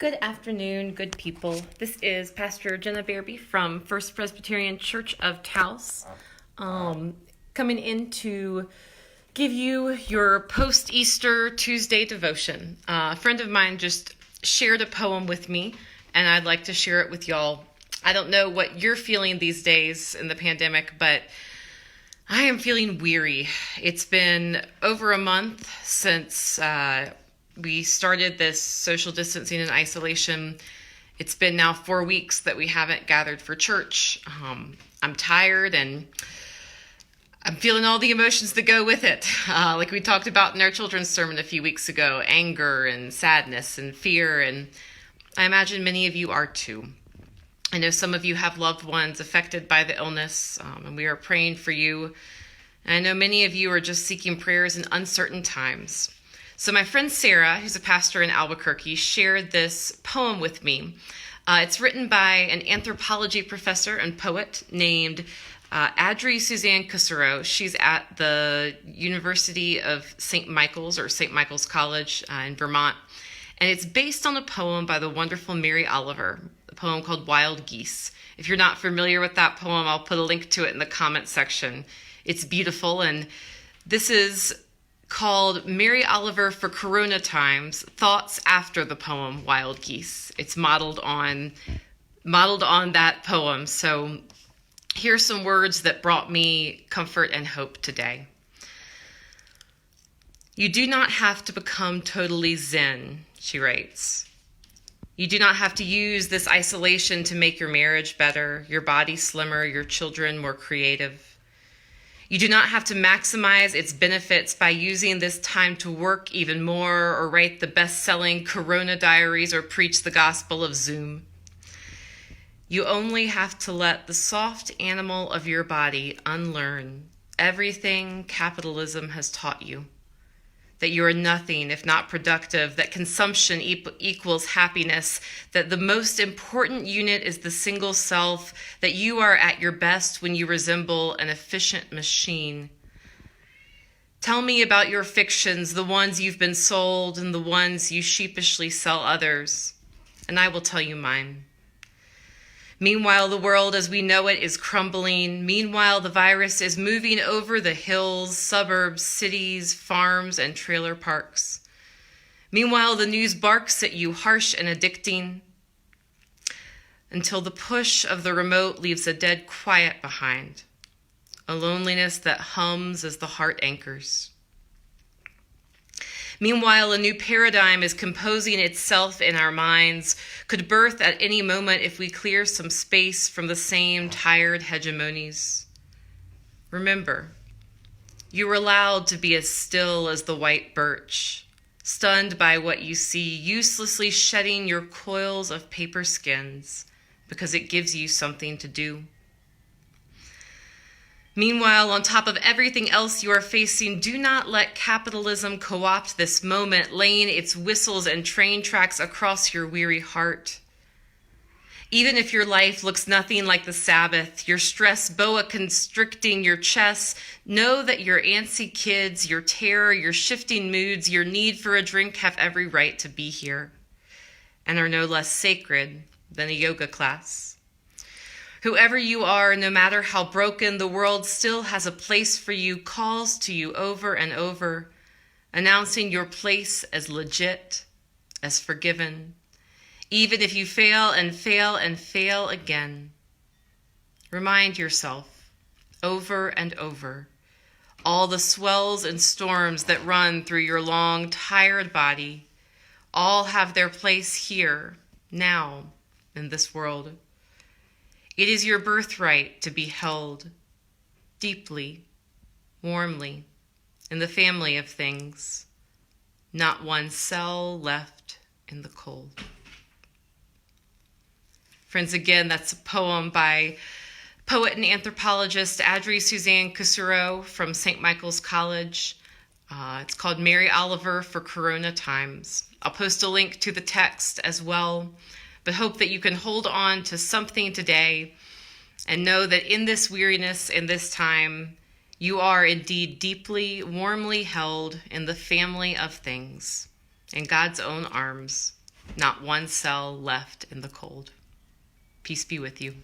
Good afternoon, good people. This is Pastor Jenna Bearby from First Presbyterian Church of Taos, coming in to give you your post-Easter Tuesday devotion. A friend of mine just shared a poem with me, and I'd like to share it with y'all. I don't know what you're feeling these days in the pandemic, but I am feeling weary. It's been over a month since we started this social distancing and isolation. It's been now 4 weeks that we haven't gathered for church. I'm tired and I'm feeling all the emotions that go with it. Like we talked about in our children's sermon a few weeks ago, anger and sadness and fear. And I imagine many of you are too. I know some of you have loved ones affected by the illness, and we are praying for you. And I know many of you are just seeking prayers in uncertain times. So my friend Sarah, who's a pastor in Albuquerque, shared this poem with me. It's written by an anthropology professor and poet named Adrie Suzanne Kusserow. She's at the University of St. Michael's or St. Michael's College in Vermont. And it's based on a poem by the wonderful Mary Oliver, a poem called Wild Geese. If you're not familiar with that poem, I'll put a link to it in the comment section. It's beautiful, and this is called Mary Oliver for Corona Times, Thoughts After the Poem Wild Geese. It's modeled on that poem. So here's some words that brought me comfort and hope today. You do not have to become totally zen, she writes. You do not have to use this isolation to make your marriage better, your body slimmer, your children more creative. You do not have to maximize its benefits by using this time to work even more or write the best-selling Corona diaries or preach the gospel of Zoom. You only have to let the soft animal of your body unlearn everything capitalism has taught you. That you are nothing if not productive, that consumption equals happiness, that the most important unit is the single self, that you are at your best when you resemble an efficient machine. Tell me about your fictions, the ones you've been sold and the ones you sheepishly sell others, and I will tell you mine. Meanwhile, the world as we know it is crumbling. Meanwhile, the virus is moving over the hills, suburbs, cities, farms, and trailer parks. Meanwhile, the news barks at you, harsh and addicting, until the push of the remote leaves a dead quiet behind, a loneliness that hums as the heart anchors. Meanwhile, a new paradigm is composing itself in our minds, could birth at any moment if we clear some space from the same tired hegemonies. Remember, you are allowed to be as still as the white birch, stunned by what you see, uselessly shedding your coils of paper skins because it gives you something to do. Meanwhile, on top of everything else you are facing, do not let capitalism co-opt this moment, laying its whistles and train tracks across your weary heart. Even if your life looks nothing like the Sabbath, your stress boa constricting your chest, know that your antsy kids, your terror, your shifting moods, your need for a drink have every right to be here and are no less sacred than a yoga class. Whoever you are, no matter how broken, the world still has a place for you, calls to you over and over, announcing your place as legit, as forgiven, even if you fail and fail and fail again. Remind yourself, over and over, all the swells and storms that run through your long, tired body, all have their place here, now, in this world. It is your birthright to be held deeply, warmly, in the family of things, not one cell left in the cold. Friends, again, that's a poem by poet and anthropologist Adrie Suzanne Kusserow from St. Michael's College. It's called Mary Oliver for Corona Times. I'll post a link to the text as well, but hope that you can hold on to something today and know that in this weariness, in this time, you are indeed deeply, warmly held in the family of things, in God's own arms, Not one cell left in the cold. Peace be with you.